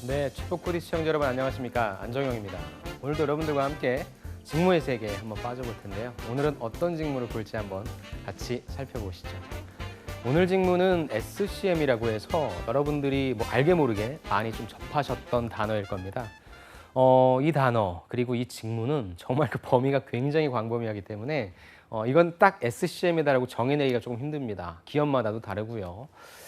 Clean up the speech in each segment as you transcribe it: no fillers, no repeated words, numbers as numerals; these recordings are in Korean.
네, 챗봇코디 시청자 여러분 안녕하십니까? 안정영입니다. 오늘도 여러분들과 함께 직무의 세계에 한번 빠져볼 텐데요. 오늘은 어떤 직무를 볼지 한번 같이 살펴보시죠. 오늘 직무는 SCM이라고 해서 여러분들이 뭐 알게 모르게 많이 좀 접하셨던 단어일 겁니다. 이 단어 그리고 이 직무는 정말 그 범위가 굉장히 광범위하기 때문에 이건 딱 SCM이다라고 정해내기가 조금 힘듭니다. 기업마다도 다르고요.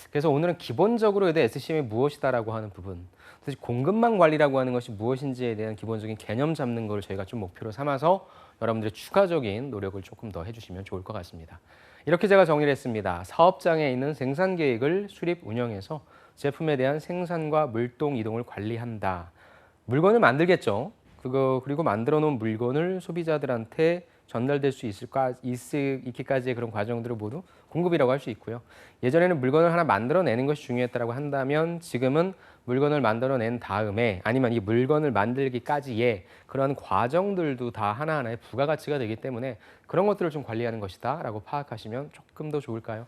그래서 오늘은 기본적으로 SCM이 무엇이다라고 하는 부분, 사실 공급망 관리라고 하는 것이 무엇인지에 대한 기본적인 개념 잡는 걸 저희가 좀 목표로 삼아서 여러분들의 추가적인 노력을 조금 더 해주시면 좋을 것 같습니다. 이렇게 제가 정리를 했습니다. 사업장에 있는 생산 계획을 수립 운영해서 제품에 대한 생산과 물동 이동을 관리한다. 물건을 만들겠죠. 그리고 만들어 놓은 물건을 소비자들한테 전달될 수 있기까지의 그런 과정들을 모두 공급이라고 할 수 있고요. 예전에는 물건을 하나 만들어내는 것이 중요했다고 한다면 지금은 물건을 만들어낸 다음에 아니면 이 물건을 만들기까지의 그런 과정들도 다 하나하나의 부가가치가 되기 때문에 그런 것들을 좀 관리하는 것이다 라고 파악하시면 조금 더 좋을까요?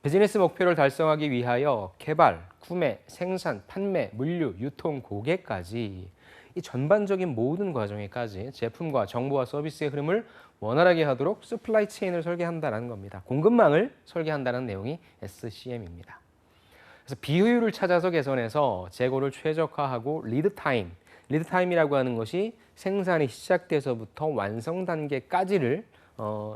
비즈니스 목표를 달성하기 위하여 개발, 구매, 생산, 판매, 물류, 유통, 고객까지 이 전반적인 모든 과정에까지 제품과 정보와 서비스의 흐름을 원활하게 하도록 서플라이 체인을 설계한다는 겁니다. 공급망을 설계한다는 내용이 SCM입니다. 그래서 비효율을 찾아서 개선해서 재고를 최적화하고 리드타임이라고 하는 것이 생산이 시작돼서부터 완성 단계까지를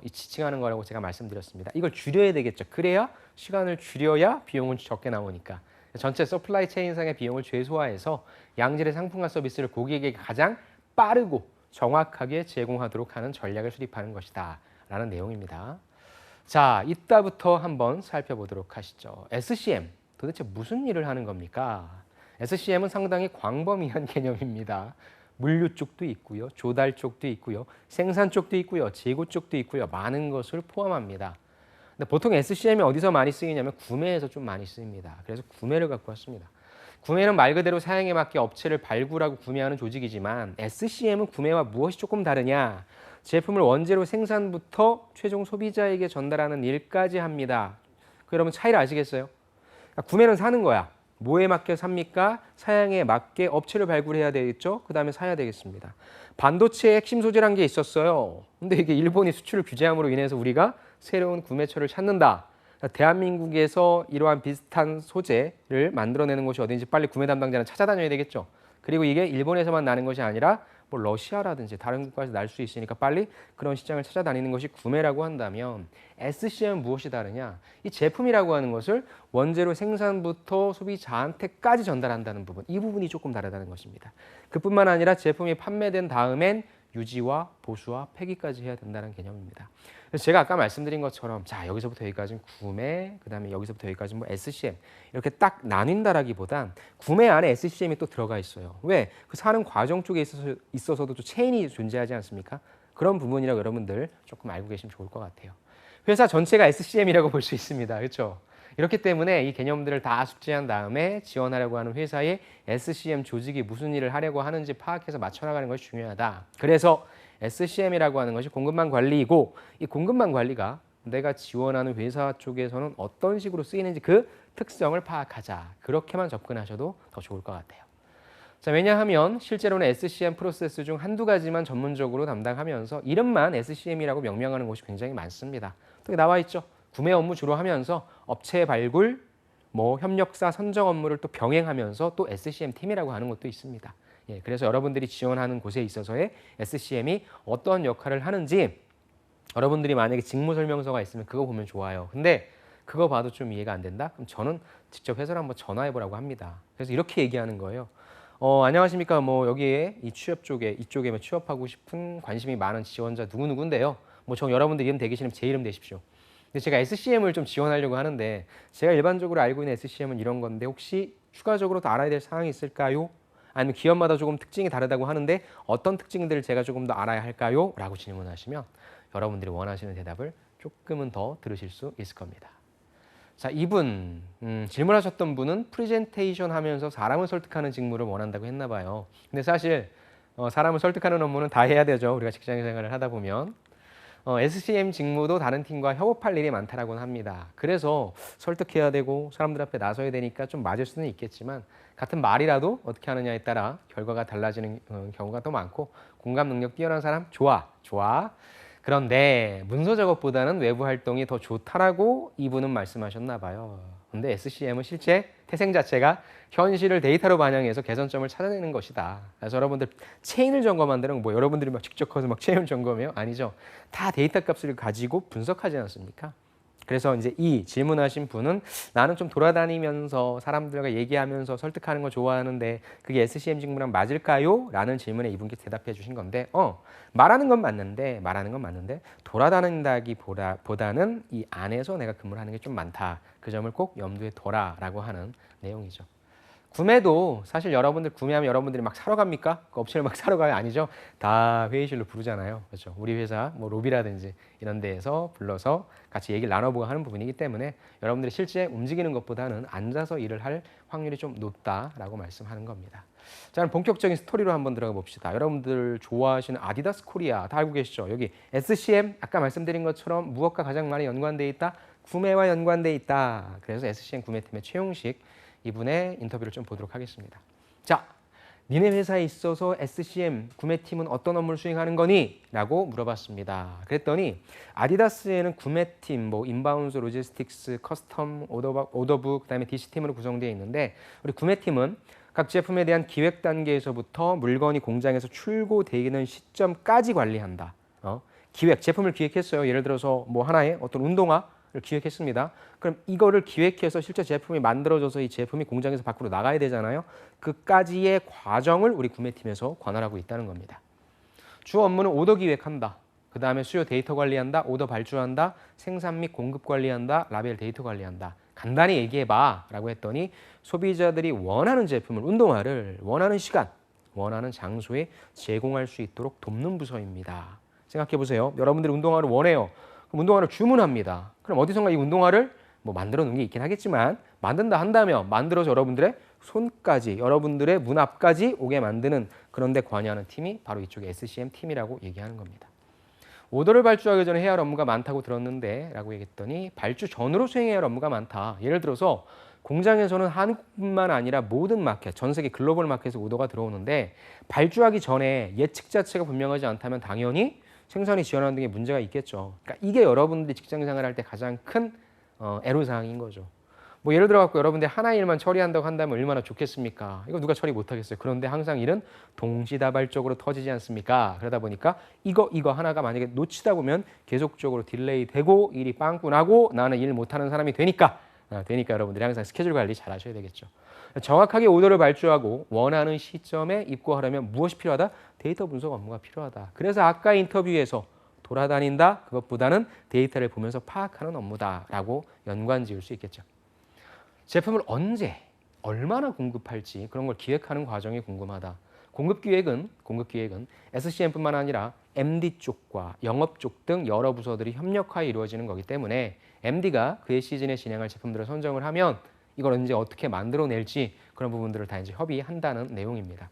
지칭하는 거라고 제가 말씀드렸습니다. 이걸 줄여야 되겠죠. 그래야 시간을 줄여야 비용은 적게 나오니까. 전체 서플라이 체인상의 비용을 최소화해서 양질의 상품과 서비스를 고객에게 가장 빠르고 정확하게 제공하도록 하는 전략을 수립하는 것이다 라는 내용입니다. 자, 이따부터 한번 살펴보도록 하시죠. SCM, 도대체 무슨 일을 하는 겁니까? SCM은 상당히 광범위한 개념입니다. 물류 쪽도 있고요, 조달 쪽도 있고요, 생산 쪽도 있고요, 재고 쪽도 있고요, 많은 것을 포함합니다. 근데 보통 SCM이 어디서 많이 쓰이냐면 구매에서 좀 많이 쓰입니다. 그래서 구매를 갖고 왔습니다. 구매는 말 그대로 사양에 맞게 업체를 발굴하고 구매하는 조직이지만 SCM은 구매와 무엇이 조금 다르냐? 제품을 원재료 생산부터 최종 소비자에게 전달하는 일까지 합니다. 여러분 차이를 아시겠어요? 그러니까 구매는 사는 거야. 뭐에 맞게 삽니까? 사양에 맞게 업체를 발굴해야 되겠죠? 그 다음에 사야 되겠습니다. 반도체의 핵심 소재란 게 있었어요. 근데 이게 일본이 수출을 규제함으로 인해서 우리가 새로운 구매처를 찾는다. 대한민국에서 이러한 비슷한 소재를 만들어내는 곳이 어딘지 빨리 구매 담당자는 찾아다녀야 되겠죠. 그리고 이게 일본에서만 나는 것이 아니라 뭐 러시아라든지 다른 국가에서 날 수 있으니까 빨리 그런 시장을 찾아다니는 것이 구매라고 한다면 SCM은 무엇이 다르냐? 이 제품이라고 하는 것을 원재료 생산부터 소비자한테까지 전달한다는 부분, 이 부분이 조금 다르다는 것입니다. 그뿐만 아니라 제품이 판매된 다음엔 유지와 보수와 폐기까지 해야 된다는 개념입니다. 그래서 제가 아까 말씀드린 것처럼 자 여기서부터 여기까지는 구매, 그다음에 여기서부터 여기까지는 뭐 SCM 이렇게 딱 나뉜다라기보단 구매 안에 SCM이 또 들어가 있어요. 왜? 그 사는 과정 쪽에 있어서도 또 체인이 존재하지 않습니까? 그런 부분이라고 여러분들 조금 알고 계시면 좋을 것 같아요. 회사 전체가 SCM이라고 볼 수 있습니다. 그렇죠? 이렇기 때문에 이 개념들을 다 숙지한 다음에 지원하려고 하는 회사의 SCM 조직이 무슨 일을 하려고 하는지 파악해서 맞춰나가는 것이 중요하다. 그래서 SCM이라고 하는 것이 공급망 관리이고 이 공급망 관리가 내가 지원하는 회사 쪽에서는 어떤 식으로 쓰이는지 그 특성을 파악하자. 그렇게만 접근하셔도 더 좋을 것 같아요. 자, 왜냐하면 실제로는 SCM 프로세스 중 한두 가지만 전문적으로 담당하면서 이름만 SCM이라고 명명하는 곳이 굉장히 많습니다. 또 나와 있죠. 구매 업무 주로 하면서 업체 발굴, 협력사 선정 업무를 또 병행하면서 또 SCM 팀이라고 하는 것도 있습니다. 예, 그래서 여러분들이 지원하는 곳에 있어서의 SCM이 어떤 역할을 하는지 여러분들이 만약에 직무 설명서가 있으면 그거 보면 좋아요. 근데 그거 봐도 좀 이해가 안 된다? 그럼 저는 직접 회사를 한번 전화해 보라고 합니다. 그래서 이렇게 얘기하는 거예요. 안녕하십니까. 여기에 이 취업 쪽에 이쪽에 취업하고 싶은 관심이 많은 지원자 누구누구인데요. 저 여러분들 이름 대기시면 제 이름 대십시오. 근데 제가 SCM을 좀 지원하려고 하는데 제가 일반적으로 알고 있는 SCM은 이런 건데 혹시 추가적으로 더 알아야 될 사항이 있을까요? 아니면 기업마다 조금 특징이 다르다고 하는데 어떤 특징들을 제가 조금 더 알아야 할까요? 라고 질문하시면 여러분들이 원하시는 대답을 조금은 더 들으실 수 있을 겁니다. 자, 이분 질문하셨던 분은 프레젠테이션 하면서 사람을 설득하는 직무를 원한다고 했나 봐요. 근데 사실 사람을 설득하는 업무는 다 해야 되죠. 우리가 직장 생활을 하다 보면. SCM 직무도 다른 팀과 협업할 일이 많다라고는 합니다. 그래서 설득해야 되고 사람들 앞에 나서야 되니까 좀 맞을 수는 있겠지만 같은 말이라도 어떻게 하느냐에 따라 결과가 달라지는 경우가 더 많고 공감 능력 뛰어난 사람 좋아, 좋아. 그런데 문서 작업보다는 외부 활동이 더 좋다라고 이분은 말씀하셨나 봐요. 근데 SCM은 실제 태생 자체가 현실을 데이터로 반영해서 개선점을 찾아내는 것이다. 그래서 여러분들 체인을 점검한다는 뭐 여러분들이 막 직접 가서 막 체인을 점검해요? 아니죠. 다 데이터 값을 가지고 분석하지 않습니까? 그래서 이제 이 질문하신 분은 나는 좀 돌아다니면서 사람들과 얘기하면서 설득하는 거 좋아하는데 그게 SCM 직무랑 맞을까요? 라는 질문에 이분께 대답해 주신 건데 말하는 건 맞는데 돌아다닌다기보다는 이 안에서 내가 근무를 하는 게 좀 많다. 그 점을 꼭 염두에 둬라라고 하는 내용이죠. 구매도 사실 여러분들 구매하면 여러분들이 막 사러 갑니까? 그 업체를 막 사러 가요? 아니죠. 다 회의실로 부르잖아요. 그렇죠. 우리 회사 뭐 로비라든지 이런 데에서 불러서 같이 얘기를 나눠보고 하는 부분이기 때문에 여러분들이 실제 움직이는 것보다는 앉아서 일을 할 확률이 좀 높다라고 말씀하는 겁니다. 자, 그럼 본격적인 스토리로 한번 들어가 봅시다. 여러분들 좋아하시는 아디다스 코리아 다 알고 계시죠? 여기 SCM 아까 말씀드린 것처럼 무엇과 가장 많이 연관돼 있다? 구매와 연관돼 있다. 그래서 SCM 구매팀의 최용식 이분의 인터뷰를 좀 보도록 하겠습니다. 자, 니네 회사에 있어서 SCM 구매팀은 어떤 업무를 수행하는 거니? 라고 물어봤습니다. 그랬더니 아디다스에는 구매팀, 뭐 인바운드, 로지스틱스, 커스텀, 오더북, 그다음에 DC팀으로 구성되어 있는데 우리 구매팀은 각 제품에 대한 기획 단계에서부터 물건이 공장에서 출고되는 시점까지 관리한다. 기획, 제품을 기획했어요. 예를 들어서 뭐 하나의 어떤 운동화 를 기획했습니다. 그럼 이거를 기획해서 실제 제품이 만들어져서 이 제품이 공장에서 밖으로 나가야 되잖아요. 그까지의 과정을 우리 구매팀에서 관할하고 있다는 겁니다. 주 업무는 오더 기획한다. 그 다음에 수요 데이터 관리한다. 오더 발주한다. 생산 및 공급 관리한다. 라벨 데이터 관리한다. 간단히 얘기해봐 라고 했더니 소비자들이 원하는 제품을 운동화를 원하는 시간, 원하는 장소에 제공할 수 있도록 돕는 부서입니다. 생각해 보세요. 여러분들이 운동화를 원해요. 그럼 운동화를 주문합니다. 그럼 어디선가 이 운동화를 뭐 만들어 놓은 게 있긴 하겠지만 만든다 한다면 만들어서 여러분들의 손까지 여러분들의 문 앞까지 오게 만드는 그런 데 관여하는 팀이 바로 이쪽에 SCM 팀이라고 얘기하는 겁니다. 오더를 발주하기 전에 해야 할 업무가 많다고 들었는데 라고 얘기했더니 발주 전으로 수행해야 할 업무가 많다. 예를 들어서 공장에서는 한국뿐만 아니라 모든 마켓, 전 세계 글로벌 마켓에서 오더가 들어오는데 발주하기 전에 예측 자체가 분명하지 않다면 당연히 생산이 지연하는 등의 문제가 있겠죠. 그러니까 이게 여러분들이 직장 생활할 때 가장 큰 애로사항인 거죠. 뭐 예를 들어 갖고 여러분들이 하나 일만 처리한다고 한다면 얼마나 좋겠습니까? 이거 누가 처리 못 하겠어요. 그런데 항상 일은 동시다발적으로 터지지 않습니까? 그러다 보니까 이거 하나가 만약에 놓치다 보면 계속적으로 딜레이 되고 일이 빵꾸 나고 나는 일 못하는 사람이 되니까 여러분들이 항상 스케줄 관리 잘 하셔야 되겠죠. 정확하게 오더를 발주하고 원하는 시점에 입고하려면 무엇이 필요하다? 데이터 분석 업무가 필요하다. 그래서 아까 인터뷰에서 돌아다닌다 그것보다는 데이터를 보면서 파악하는 업무다라고 연관 지을 수 있겠죠. 제품을 언제 얼마나 공급할지 그런 걸 기획하는 과정이 궁금하다. 공급 기획은 SCM뿐만 아니라 MD 쪽과 영업 쪽 등 여러 부서들이 협력하여 이루어지는 거기 때문에 MD가 그의 시즌에 진행할 제품들을 선정을 하면 이걸 이제 어떻게 만들어낼지 그런 부분들을 다 이제 협의한다는 내용입니다.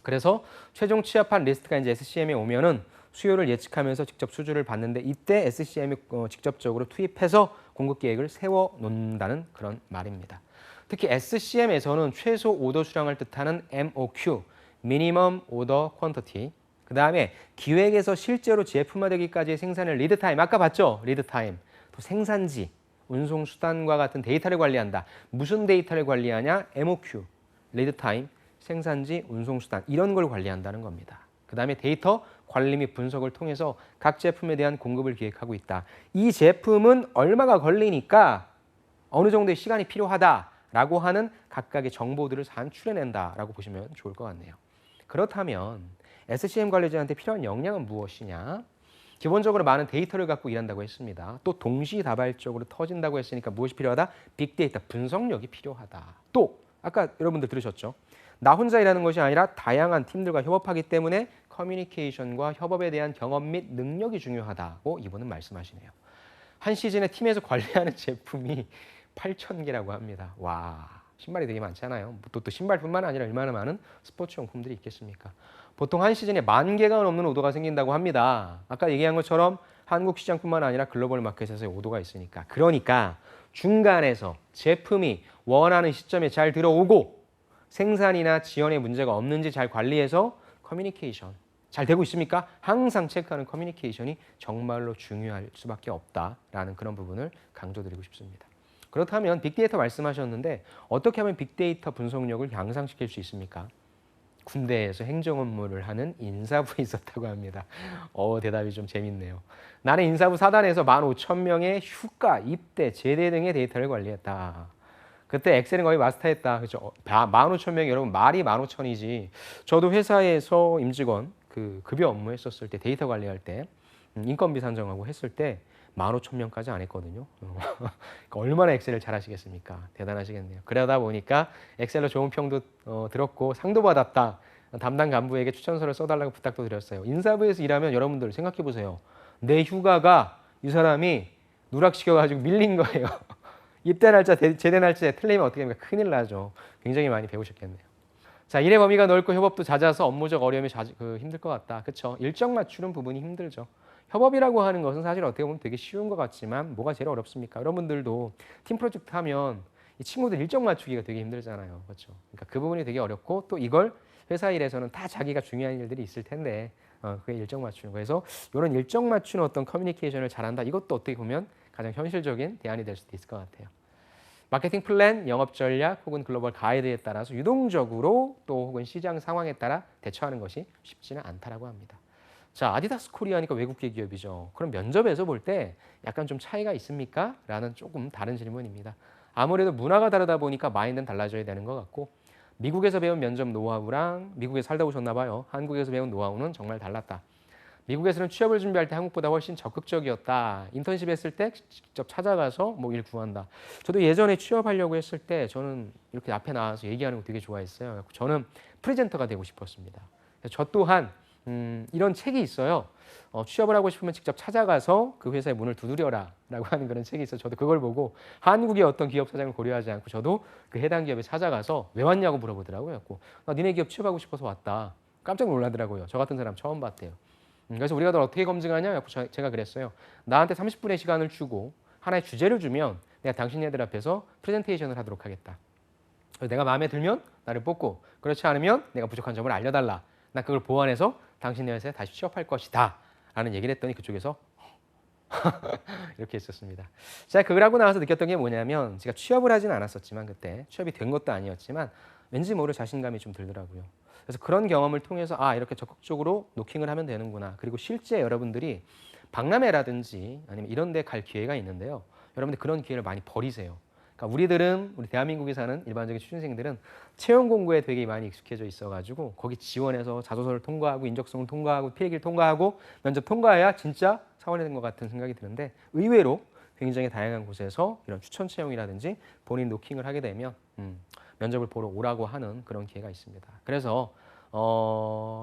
그래서 최종 취합한 리스트가 이제 SCM에 오면은 수요를 예측하면서 직접 수주를 받는데 이때 SCM이 직접적으로 투입해서 공급 계획을 세워 놓는다는 그런 말입니다. 특히 SCM에서는 최소 오더 수량을 뜻하는 MOQ, Minimum Order Quantity, 그 다음에 기획에서 실제로 제품화되기까지의 생산을 리드 타임, 아까 봤죠? 리드 타임, 또 생산지, 운송 수단과 같은 데이터를 관리한다. 무슨 데이터를 관리하냐? MOQ, 리드 타임, 생산지, 운송 수단 이런 걸 관리한다는 겁니다. 그 다음에 데이터 관리 및 분석을 통해서 각 제품에 대한 공급을 기획하고 있다. 이 제품은 얼마가 걸리니까 어느 정도의 시간이 필요하다라고 하는 각각의 정보들을 산출해낸다라고 보시면 좋을 것 같네요. 그렇다면 SCM 관리자한테 필요한 역량은 무엇이냐? 기본적으로 많은 데이터를 갖고 일한다고 했습니다. 또 동시다발적으로 터진다고 했으니까 무엇이 필요하다? 빅데이터, 분석력이 필요하다. 또 아까 여러분들 들으셨죠? 나 혼자 일하는 것이 아니라 다양한 팀들과 협업하기 때문에 커뮤니케이션과 협업에 대한 경험 및 능력이 중요하다고 이분은 말씀하시네요. 한 시즌에 팀에서 관리하는 제품이 8,000개라고 합니다. 와, 신발이 되게 많잖아요. 또 신발뿐만 아니라 얼마나 많은 스포츠 용품들이 있겠습니까? 보통 한 시즌에 10,000개가 넘는 오더가 생긴다고 합니다. 아까 얘기한 것처럼 한국 시장뿐만 아니라 글로벌 마켓에서의 오도가 있으니까. 그러니까 중간에서 제품이 원하는 시점에 잘 들어오고 생산이나 지원에 문제가 없는지 잘 관리해서 커뮤니케이션 잘 되고 있습니까? 항상 체크하는 커뮤니케이션이 정말로 중요할 수밖에 없다라는 그런 부분을 강조드리고 싶습니다. 그렇다면 빅데이터 말씀하셨는데 어떻게 하면 빅데이터 분석력을 향상시킬 수 있습니까? 군대에서 행정 업무를 하는 인사부에 있었다고 합니다. 대답이 좀 재밌네요. 나는 인사부 사단에서 15,000명의 휴가, 입대, 제대 등의 데이터를 관리했다. 그때 엑셀은 거의 마스터했다. 그렇죠? 15,000명이 여러분 말이 15,000이지. 저도 회사에서 임직원 그 급여 업무 했었을 때 데이터 관리할 때 인건비 산정하고 했을 때 15,000명까지 안 했거든요. 그러니까 얼마나 엑셀을 잘 하시겠습니까? 대단하시겠네요. 그러다 보니까 엑셀로 좋은 평도 들었고 상도 받았다. 담당 간부에게 추천서를 써달라고 부탁도 드렸어요. 인사부에서 일하면 여러분들 생각해 보세요. 내 휴가가 이 사람이 누락시켜가지고 밀린 거예요. 입대 날짜, 제대 날짜에 틀리면 어떻게 합니까? 큰일 나죠. 굉장히 많이 배우셨겠네요. 자, 일의 범위가 넓고 협업도 잦아서 업무적 어려움이 힘들 것 같다. 그렇죠? 일정 맞추는 부분이 힘들죠. 협업이라고 하는 것은 사실 어떻게 보면 되게 쉬운 것 같지만 뭐가 제일 어렵습니까? 여러분들도 팀 프로젝트 하면 이 친구들 일정 맞추기가 되게 힘들잖아요. 그렇죠? 그러니까 그 부분이 되게 어렵고 또 이걸 회사 일에서는 다 자기가 중요한 일들이 있을 텐데 그게 일정 맞추는 거. 그래서 이런 일정 맞추는 어떤 커뮤니케이션을 잘한다. 이것도 어떻게 보면 가장 현실적인 대안이 될 수도 있을 것 같아요. 마케팅 플랜, 영업 전략 혹은 글로벌 가이드에 따라서 유동적으로 또 혹은 시장 상황에 따라 대처하는 것이 쉽지는 않다라고 합니다. 자, 아디다스 코리아니까 외국계 기업이죠. 그럼 면접에서 볼 때 약간 좀 차이가 있습니까? 라는 조금 다른 질문입니다. 아무래도 문화가 다르다 보니까 마인드는 달라져야 되는 것 같고 미국에서 배운 면접 노하우랑 미국에 살다 오셨나 봐요. 한국에서 배운 노하우는 정말 달랐다. 미국에서는 취업을 준비할 때 한국보다 훨씬 적극적이었다. 인턴십 했을 때 직접 찾아가서 뭐 일 구한다. 저도 예전에 취업하려고 했을 때 저는 이렇게 앞에 나와서 얘기하는 거 되게 좋아했어요. 저는 프레젠터가 되고 싶었습니다. 저 또한 이런 책이 있어요. 취업을 하고 싶으면 직접 찾아가서 그 회사의 문을 두드려라 라고 하는 그런 책이 있어요. 저도 그걸 보고 한국의 어떤 기업 사장을 고려하지 않고 저도 그 해당 기업에 찾아가서 왜 왔냐고 물어보더라고요. 나 니네 기업 취업하고 싶어서 왔다. 깜짝 놀라더라고요. 저 같은 사람 처음 봤대요. 그래서 우리가 널 어떻게 검증하냐? 제가 그랬어요. 나한테 30분의 시간을 주고 하나의 주제를 주면 내가 당신네들 앞에서 프레젠테이션을 하도록 하겠다. 그래서 내가 마음에 들면 나를 뽑고 그렇지 않으면 내가 부족한 점을 알려달라. 나 그걸 보완해서 당신네 회사에 다시 취업할 것이다. 라는 얘기를 했더니 그쪽에서 이렇게 했었습니다. 제가 그걸 하고 나와서 느꼈던 게 뭐냐면 제가 취업을 하진 않았었지만 그때 취업이 된 것도 아니었지만 왠지 모를 자신감이 좀 들더라고요. 그래서 그런 경험을 통해서 이렇게 적극적으로 노킹을 하면 되는구나. 그리고 실제 여러분들이 박람회라든지 아니면 이런 데 갈 기회가 있는데요. 여러분들 그런 기회를 많이 버리세요. 그러니까 우리 대한민국에 사는 일반적인 취준생들은 채용 공고에 되게 많이 익숙해져 있어가지고 거기 지원해서 자소서를 통과하고 인적성을 통과하고 필기를 통과하고 면접 통과해야 진짜 사원이 된 것 같은 생각이 드는데 의외로 굉장히 다양한 곳에서 이런 추천 채용이라든지 본인 노킹을 하게 되면 면접을 보러 오라고 하는 그런 기회가 있습니다. 그래서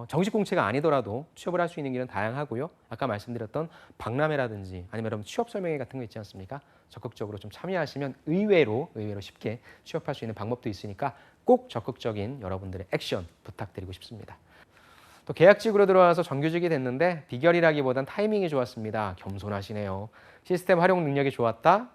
정식 공채가 아니더라도 취업을 할 수 있는 길은 다양하고요. 아까 말씀드렸던 박람회라든지 아니면 여러분 취업 설명회 같은 거 있지 않습니까? 적극적으로 좀 참여하시면 의외로 쉽게 취업할 수 있는 방법도 있으니까 꼭 적극적인 여러분들의 액션 부탁드리고 싶습니다. 또 계약직으로 들어와서 정규직이 됐는데 비결이라기보단 타이밍이 좋았습니다. 겸손하시네요. 시스템 활용 능력이 좋았다.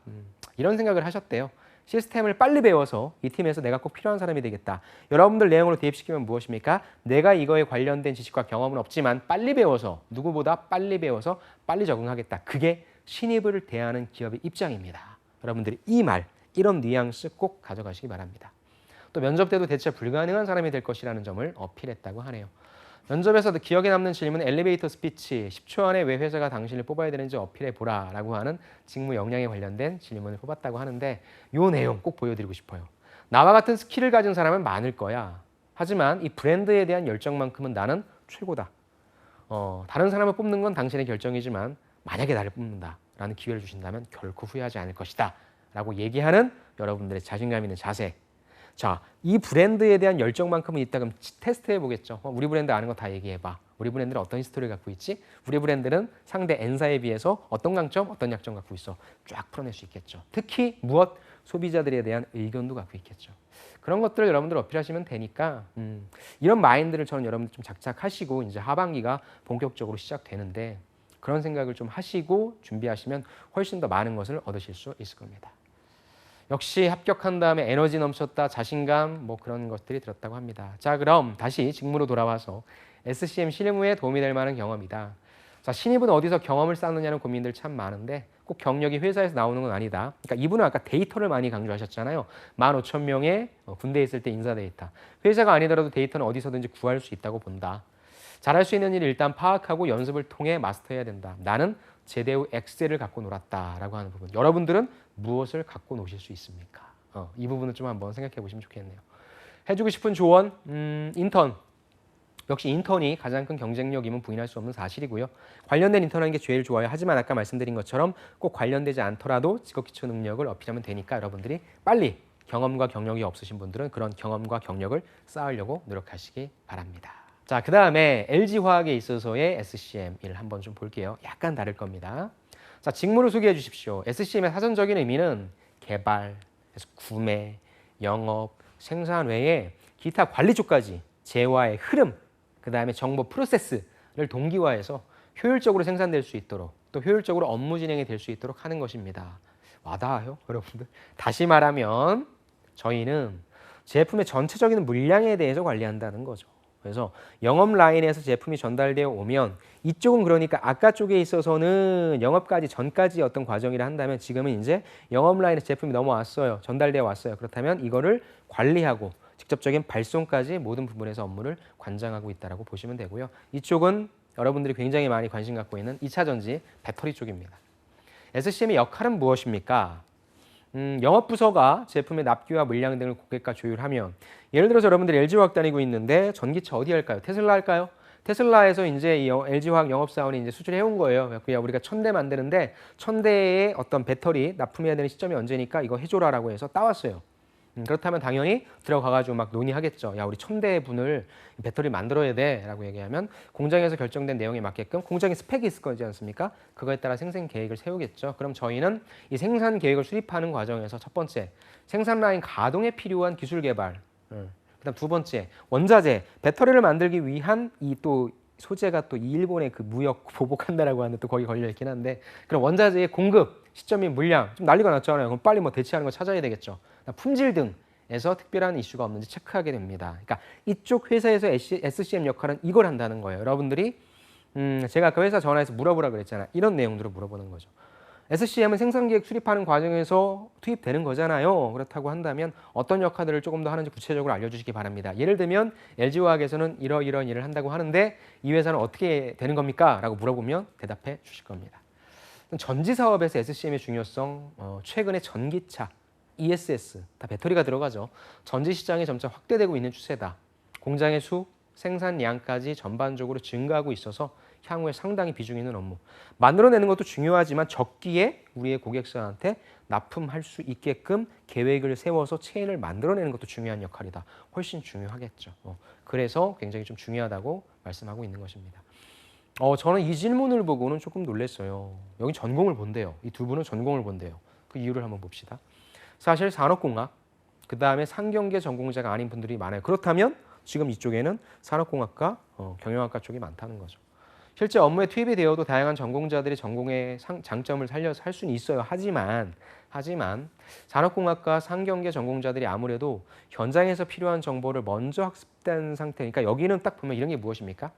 이런 생각을 하셨대요. 시스템을 빨리 배워서 이 팀에서 내가 꼭 필요한 사람이 되겠다. 여러분들 내용으로 대입시키면 무엇입니까? 내가 이거에 관련된 지식과 경험은 없지만 빨리 배워서 누구보다 빨리 배워서 빨리 적응하겠다. 그게 신입을 대하는 기업의 입장입니다. 여러분들이 이런 뉘앙스 꼭 가져가시기 바랍니다. 또 면접 때도 대체 불가능한 사람이 될 것이라는 점을 어필했다고 하네요. 면접에서도 기억에 남는 질문 엘리베이터 스피치 10초 안에 왜 회사가 당신을 뽑아야 되는지 어필해보라 라고 하는 직무 역량에 관련된 질문을 뽑았다고 하는데 이 내용 꼭 보여드리고 싶어요. 나와 같은 스킬을 가진 사람은 많을 거야. 하지만 이 브랜드에 대한 열정만큼은 나는 최고다. 다른 사람을 뽑는 건 당신의 결정이지만 만약에 나를 뽑는다 라는 기회를 주신다면 결코 후회하지 않을 것이다 라고 얘기하는 여러분들의 자신감 있는 자세. 자, 이 브랜드에 대한 열정만큼은 있다 그럼 테스트해 보겠죠. 우리 브랜드 아는 거 다 얘기해봐. 우리 브랜드는 어떤 히스토리를 갖고 있지? 우리 브랜드는 상대 N사에 비해서 어떤 강점, 어떤 약점 갖고 있어? 쫙 풀어낼 수 있겠죠. 특히 무엇? 소비자들에 대한 의견도 갖고 있겠죠. 그런 것들을 여러분들 어필하시면 되니까 이런 마인드를 저는 여러분들 좀 작작하시고 이제 하반기가 본격적으로 시작되는데 그런 생각을 좀 하시고 준비하시면 훨씬 더 많은 것을 얻으실 수 있을 겁니다. 역시 합격한 다음에 에너지 넘쳤다, 자신감 뭐 그런 것들이 들었다고 합니다. 자, 그럼 다시 직무로 돌아와서 SCM 실무에 도움이 될 만한 경험이다. 자, 신입은 어디서 경험을 쌓느냐는 고민들 참 많은데 꼭 경력이 회사에서 나오는 건 아니다. 그러니까 이분은 아까 데이터를 많이 강조하셨잖아요. 15,000명의 군대에 있을 때 인사 데이터. 회사가 아니더라도 데이터는 어디서든지 구할 수 있다고 본다. 잘할 수 있는 일을 일단 파악하고 연습을 통해 마스터해야 된다. 나는 제대 후 엑셀을 갖고 놀았다라고 하는 부분. 여러분들은 무엇을 갖고 노실 수 있습니까? 이 부분을 좀 한번 생각해 보시면 좋겠네요. 해주고 싶은 조언, 인턴. 역시 인턴이 가장 큰 경쟁력임은 부인할 수 없는 사실이고요. 관련된 인턴하는 게 제일 좋아요. 하지만 아까 말씀드린 것처럼 꼭 관련되지 않더라도 직업기초 능력을 어필하면 되니까 여러분들이 빨리 경험과 경력이 없으신 분들은 그런 경험과 경력을 쌓으려고 노력하시기 바랍니다. 자, 그 다음에 LG화학에 있어서의 SCM을 한번 좀 볼게요. 약간 다를 겁니다. 자, 직무를 소개해 주십시오. SCM의 사전적인 의미는 개발, 구매, 영업, 생산 외에 기타 관리 쪽까지 재화의 흐름, 그 다음에 정보 프로세스를 동기화해서 효율적으로 생산될 수 있도록 또 효율적으로 업무 진행이 될 수 있도록 하는 것입니다. 와닿아요, 여러분들? 다시 말하면 저희는 제품의 전체적인 물량에 대해서 관리한다는 거죠. 그래서 영업 라인에서 제품이 전달되어 오면 이쪽은 그러니까 아까 쪽에 있어서는 영업까지 전까지 어떤 과정이라 한다면 지금은 이제 영업 라인에서 제품이 넘어왔어요. 전달되어 왔어요. 그렇다면 이거를 관리하고 직접적인 발송까지 모든 부분에서 업무를 관장하고 있다고 보시면 되고요. 이쪽은 여러분들이 굉장히 많이 관심 갖고 있는 2차 전지 배터리 쪽입니다. SCM의 역할은 무엇입니까? 영업부서가 제품의 납기와 물량 등을 고객과 조율하면 예를 들어서 여러분들이 LG화학 다니고 있는데 전기차 어디 할까요? 테슬라 할까요? 테슬라에서 이제 이 LG화학 영업사원이 이제 수주를 해온 거예요. 그냥 우리가 1000대 만드는데 1000대의 어떤 배터리 납품해야 되는 시점이 언제니까 이거 해줘라라고 해서 따왔어요. 그렇다면 당연히 들어가가지고 막 논의하겠죠. 야, 우리 1000대 분을 배터리 만들어야 돼 라고 얘기하면 공장에서 결정된 내용에 맞게끔 공장에 스펙이 있을 거지 않습니까? 그거에 따라 생산 계획을 세우겠죠. 그럼 저희는 이 생산 계획을 수립하는 과정에서 첫 번째, 생산 라인 가동에 필요한 기술 개발, 그다음 두 번째, 원자재, 배터리를 만들기 위한 이 또 소재가 또 일본의 그 무역 보복한다라고 하는 또 거기 걸려 있긴 한데 그럼 원자재의 공급, 시점인 물량 좀 난리가 났잖아요. 그럼 빨리 뭐 대체하는 거 찾아야 되겠죠. 품질 등에서 특별한 이슈가 없는지 체크하게 됩니다. 그러니까 이쪽 회사에서 SCM 역할은 이걸 한다는 거예요. 여러분들이 제가 아까 회사 전화해서 물어보라 그랬잖아요. 이런 내용들을 물어보는 거죠. SCM은 생산계획 수립하는 과정에서 투입되는 거잖아요. 그렇다고 한다면 어떤 역할들을 조금 더 하는지 구체적으로 알려주시기 바랍니다. 예를 들면 LG화학에서는 이러이러한 일을 한다고 하는데 이 회사는 어떻게 되는 겁니까? 라고 물어보면 대답해 주실 겁니다. 전지 사업에서 SCM의 중요성, 최근에 전기차, ESS, 다 배터리가 들어가죠. 전지 시장이 점차 확대되고 있는 추세다. 공장의 수, 생산량까지 전반적으로 증가하고 있어서 향후에 상당히 비중 있는 업무. 만들어내는 것도 중요하지만 적기에 우리의 고객사한테 납품할 수 있게끔 계획을 세워서 체인을 만들어내는 것도 중요한 역할이다. 훨씬 중요하겠죠. 그래서 굉장히 좀 중요하다고 말씀하고 있는 것입니다. 저는 이 질문을 보고는 조금 놀랐어요. 여기 전공을 본대요. 이 두 분은 전공을 본대요. 그 이유를 한번 봅시다. 사실 산업공학, 그 다음에 상경계 전공자가 아닌 분들이 많아요. 그렇다면 지금 이쪽에는 산업공학과 경영학과 쪽이 많다는 거죠. 실제 업무에 투입이 되어도 다양한 전공자들이 전공의 장점을 살려서 할 수는 있어요. 하지만 산업공학과 상경계 전공자들이 아무래도 현장에서 필요한 정보를 먼저 학습된 상태니까 여기는 딱 보면 이런 게 무엇입니까?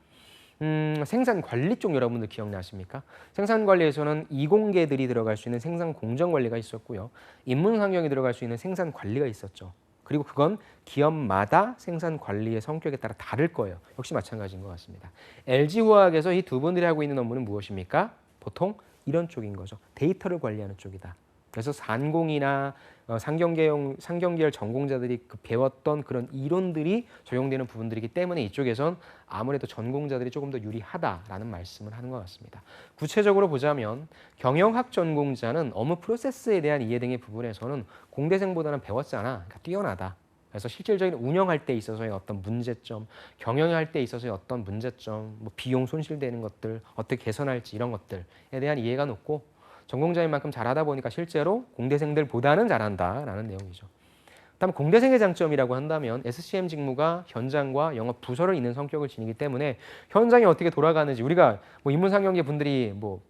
생산 관리 쪽 여러분들 기억나십니까? 생산 관리에서는 이공계들이 들어갈 수 있는 생산 공정 관리가 있었고요. 인문 상경이 들어갈 수 있는 생산 관리가 있었죠. 그리고 그건 기업마다 생산 관리의 성격에 따라 다를 거예요. 역시 마찬가지인 것 같습니다. LG화학에서 이 두 분들이 하고 있는 업무는 무엇입니까? 보통 이런 쪽인 거죠. 데이터를 관리하는 쪽이다. 그래서 산공이나 상경계열 전공자들이 배웠던 그런 이론들이 적용되는 부분들이기 때문에 이쪽에선 아무래도 전공자들이 조금 더 유리하다라는 말씀을 하는 것 같습니다. 구체적으로 보자면 경영학 전공자는 업무 프로세스에 대한 이해 등의 부분에서는 공대생보다는 배웠잖아. 그러니까 뛰어나다. 그래서 실질적인 운영할 때 있어서의 어떤 문제점, 경영할 때 있어서의 어떤 문제점, 뭐 비용 손실되는 것들, 어떻게 개선할지 이런 것들에 대한 이해가 높고 전공자인 만큼 잘하다 보니까 실제로 공대생들보다는 잘한다라는 내용이죠. 다음 공대생의 장점이라고 한다면 SCM 직무가 현장과 영업 부서를 잇는 성격을 지니기 때문에 현장이 어떻게 돌아가는지 우리가 뭐 인문상경계 분들이 뭐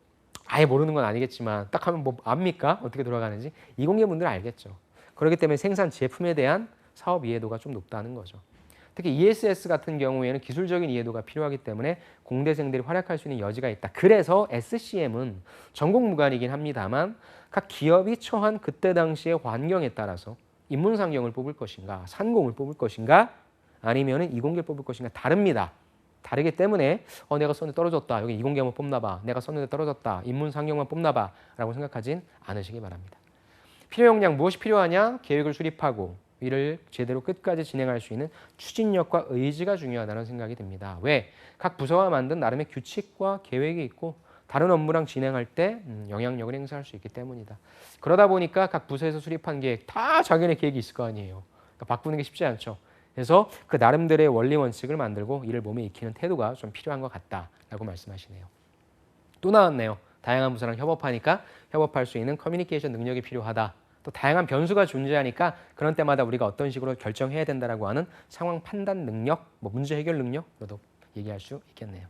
아예 모르는 건 아니겠지만 딱 하면 뭐 압니까? 어떻게 돌아가는지 이공계 분들은 알겠죠. 그렇기 때문에 생산 제품에 대한 사업 이해도가 좀 높다는 거죠. 특히 ESS 같은 경우에는 기술적인 이해도가 필요하기 때문에 공대생들이 활약할 수 있는 여지가 있다. 그래서 SCM은 전공 무관이긴 합니다만 각 기업이 처한 그때 당시의 환경에 따라서 인문상경을 뽑을 것인가, 산공을 뽑을 것인가, 아니면 이공계를 뽑을 것인가 다릅니다. 다르기 때문에 내가 썼는데 떨어졌다. 여기 이공계만 뽑나 봐. 내가 썼는데 떨어졌다. 인문상경만 뽑나 봐. 라고 생각하진 않으시기 바랍니다. 필요 역량 무엇이 필요하냐? 계획을 수립하고 이를 제대로 끝까지 진행할 수 있는 추진력과 의지가 중요하다는 생각이 듭니다. 왜? 각 부서와 만든 나름의 규칙과 계획이 있고 다른 업무랑 진행할 때 영향력을 행사할 수 있기 때문이다. 그러다 보니까 각 부서에서 수립한 계획 다 자기네 계획이 있을 거 아니에요. 그러니까 바꾸는 게 쉽지 않죠. 그래서 그 나름대로의 원리 원칙을 만들고 이를 몸에 익히는 태도가 좀 필요한 것 같다라고 말씀하시네요. 또 나왔네요. 다양한 부서랑 협업하니까 협업할 수 있는 커뮤니케이션 능력이 필요하다. 또 다양한 변수가 존재하니까 그런 때마다 우리가 어떤 식으로 결정해야 된다라고 하는 상황 판단 능력, 뭐 문제 해결 능력으로도 얘기할 수 있겠네요.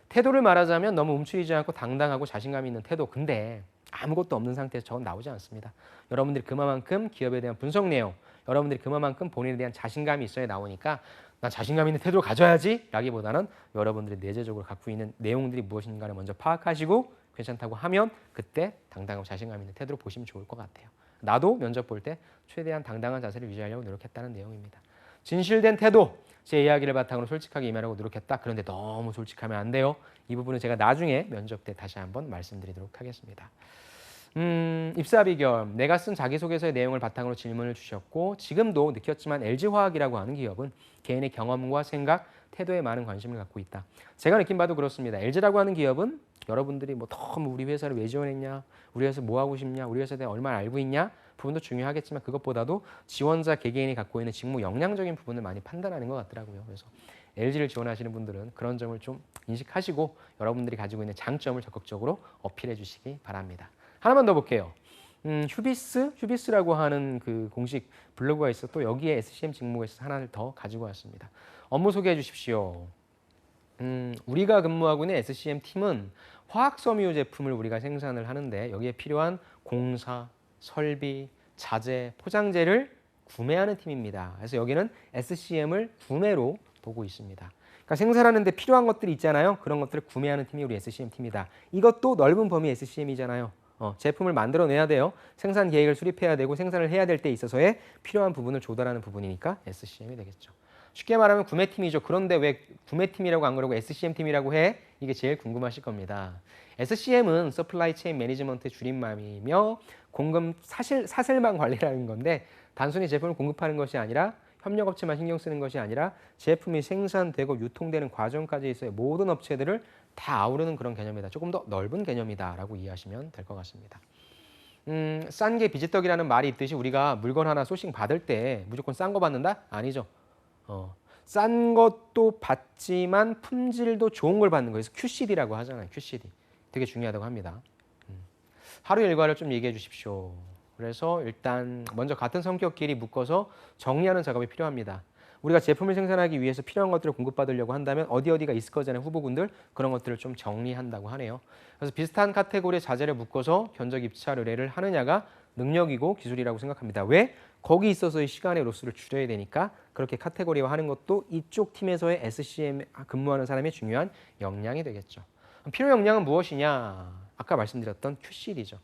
태도를 말하자면 너무 움츠리지 않고 당당하고 자신감 있는 태도. 근데 아무것도 없는 상태에서 저건 나오지 않습니다. 여러분들이 그만큼 기업에 대한 분석 내용, 여러분들이 그만큼 본인에 대한 자신감이 있어야 나오니까 난 자신감 있는 태도를 가져야지 라기보다는 여러분들이 내재적으로 갖고 있는 내용들이 무엇인가를 먼저 파악하시고 괜찮다고 하면 그때 당당하고 자신감 있는 태도로 보시면 좋을 것 같아요. 나도 면접 볼 때 최대한 당당한 자세를 유지하려고 노력했다는 내용입니다. 진실된 태도, 제 이야기를 바탕으로 솔직하게 임하려고 노력했다. 그런데 너무 솔직하면 안 돼요. 이 부분은 제가 나중에 면접 때 다시 한번 말씀드리도록 하겠습니다. 입사 비결, 내가 쓴 자기소개서의 내용을 바탕으로 질문을 주셨고 지금도 느꼈지만 LG화학이라고 하는 기업은 개인의 경험과 생각, 태도에 많은 관심을 갖고 있다. 제가 느낀 바도 그렇습니다. LG라고 하는 기업은 여러분들이 뭐 너무 우리 회사를 왜 지원했냐, 우리 회사 뭐 하고 싶냐, 우리 회사에 대해 얼마나 알고 있냐 부분도 중요하겠지만 그것보다도 지원자 개개인이 갖고 있는 직무 역량적인 부분을 많이 판단하는 것 같더라고요. 그래서 LG를 지원하시는 분들은 그런 점을 좀 인식하시고 여러분들이 가지고 있는 장점을 적극적으로 어필해 주시기 바랍니다. 하나만 더 볼게요. 휴비스라고 하는 그 공식 블로그가 있어 또 여기에 SCM 직무가 있어 하나를 더 가지고 왔습니다. 업무 소개해 주십시오. 우리가 근무하고 있는 SCM 팀은 화학섬유 제품을 우리가 생산을 하는데 여기에 필요한 공사, 설비, 자재, 포장재를 구매하는 팀입니다. 그래서 여기는 SCM을 구매로 보고 있습니다. 그러니까 생산하는 데 필요한 것들이 있잖아요. 그런 것들을 구매하는 팀이 우리 SCM 팀이다. 이것도 넓은 범위 SCM이잖아요. 제품을 만들어내야 돼요. 생산 계획을 수립해야 되고 생산을 해야 될 때 있어서의 필요한 부분을 조달하는 부분이니까 SCM이 되겠죠. 쉽게 말하면 구매팀이죠. 그런데 왜 구매팀이라고 안 그러고 SCM팀이라고 해? 이게 제일 궁금하실 겁니다. SCM은 Supply Chain Management의 줄임말이며 공급 사슬망 관리라는 건데 단순히 제품을 공급하는 것이 아니라 협력업체만 신경 쓰는 것이 아니라 제품이 생산되고 유통되는 과정까지 있어요. 모든 업체들을 다 아우르는 그런 개념이다. 조금 더 넓은 개념이다라고 이해하시면 될 것 같습니다. 싼 게 비지떡이라는 말이 있듯이 우리가 물건 하나 소싱 받을 때 무조건 싼 거 받는다? 아니죠. 싼 것도 받지만 품질도 좋은 걸 받는 거예요. 그래서 QCD라고 하잖아요. QCD. 되게 중요하다고 합니다. 하루 일과를 좀 얘기해 주십시오. 그래서 일단 먼저 같은 성격끼리 묶어서 정리하는 작업이 필요합니다. 우리가 제품을 생산하기 위해서 필요한 것들을 공급받으려고 한다면 어디가 있을 거잖아요. 후보군들. 그런 것들을 좀 정리한다고 하네요. 그래서 비슷한 카테고리의 자재를 묶어서 견적 입찰 의뢰를 하느냐가 능력이고 기술이라고 생각합니다. 왜? 거기 있어서의 시간의 로스를 줄여야 되니까 그렇게 카테고리화하는 것도 이쪽 팀에서의 SCM 근무하는 사람의 중요한 역량이 되겠죠. 필요 역량은 무엇이냐? 아까 말씀드렸던 QCD죠.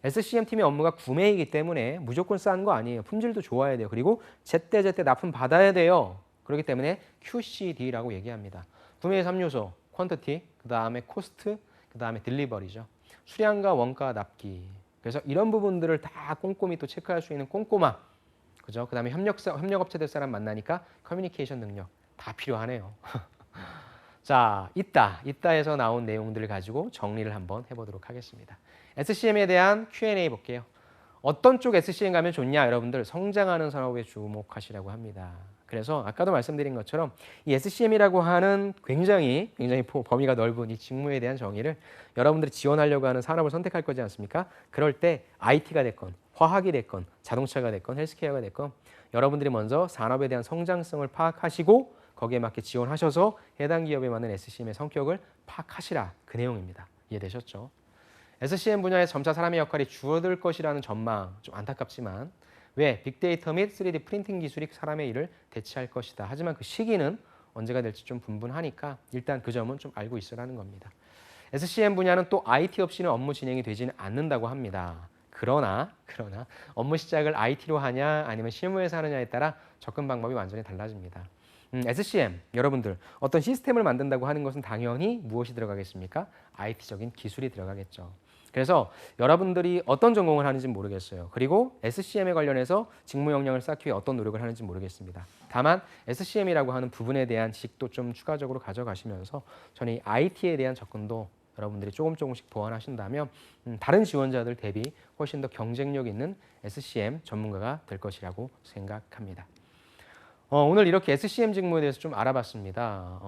SCM 팀의 업무가 구매이기 때문에 무조건 싼 거 아니에요. 품질도 좋아야 돼요. 그리고 제때 납품 받아야 돼요. 그렇기 때문에 QCD라고 얘기합니다. 구매의 3요소, 퀀티티, 그 다음에 코스트, 그 다음에 딜리버리죠. 수량과 원가 납기. 그래서 이런 부분들을 다 꼼꼼히 또 체크할 수 있는 꼼꼼함. 그죠? 그 다음에 협력업체들 사람 만나니까 커뮤니케이션 능력 다 필요하네요. 자, 이따에서 나온 내용들을 가지고 정리를 한번 해보도록 하겠습니다. SCM에 대한 Q&A 볼게요. 어떤 쪽 SCM 가면 좋냐? 여러분들 성장하는 산업에 주목하시라고 합니다. 그래서 아까도 말씀드린 것처럼 이 SCM이라고 하는 굉장히 범위가 넓은 이 직무에 대한 정의를 여러분들이 지원하려고 하는 산업을 선택할 거지 않습니까? 그럴 때 IT가 됐건 화학이 됐건 자동차가 됐건 헬스케어가 됐건 여러분들이 먼저 산업에 대한 성장성을 파악하시고 거기에 맞게 지원하셔서 해당 기업에 맞는 SCM의 성격을 파악하시라. 그 내용입니다. 이해되셨죠? SCM 분야에 점차 사람의 역할이 줄어들 것이라는 전망 좀 안타깝지만 왜? 빅데이터 및 3D 프린팅 기술이 사람의 일을 대체할 것이다. 하지만 그 시기는 언제가 될지 좀 분분하니까 일단 그 점은 좀 알고 있으라는 겁니다. SCM 분야는 또 IT 없이는 업무 진행이 되지는 않는다고 합니다. 그러나 업무 시작을 IT로 하냐 아니면 실무에서 하느냐에 따라 접근 방법이 완전히 달라집니다. SCM, 여러분들 어떤 시스템을 만든다고 하는 것은 당연히 무엇이 들어가겠습니까? IT적인 기술이 들어가겠죠. 그래서 여러분들이 어떤 전공을 하는지 모르겠어요. 그리고 SCM에 관련해서 직무 역량을 쌓기 위해 어떤 노력을 하는지 모르겠습니다. 다만 SCM이라고 하는 부분에 대한 지식도 좀 추가적으로 가져가시면서 저는 이 IT에 대한 접근도 여러분들이 조금씩 보완하신다면 다른 지원자들 대비 훨씬 더 경쟁력 있는 SCM 전문가가 될 것이라고 생각합니다. 오늘 이렇게 SCM 직무에 대해서 좀 알아봤습니다.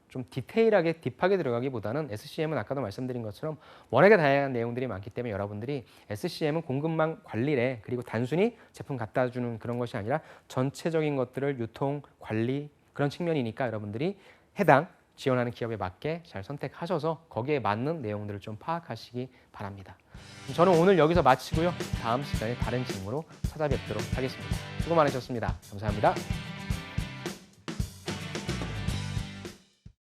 좀 디테일하게 딥하게 들어가기보다는 SCM은 아까도 말씀드린 것처럼 워낙에 다양한 내용들이 많기 때문에 여러분들이 SCM은 공급망 관리래 그리고 단순히 제품 갖다 주는 그런 것이 아니라 전체적인 것들을 유통, 관리 그런 측면이니까 여러분들이 해당 지원하는 기업에 맞게 잘 선택하셔서 거기에 맞는 내용들을 좀 파악하시기 바랍니다. 저는 오늘 여기서 마치고요. 다음 시간에 다른 직무로 찾아뵙도록 하겠습니다. 수고 많으셨습니다. 감사합니다.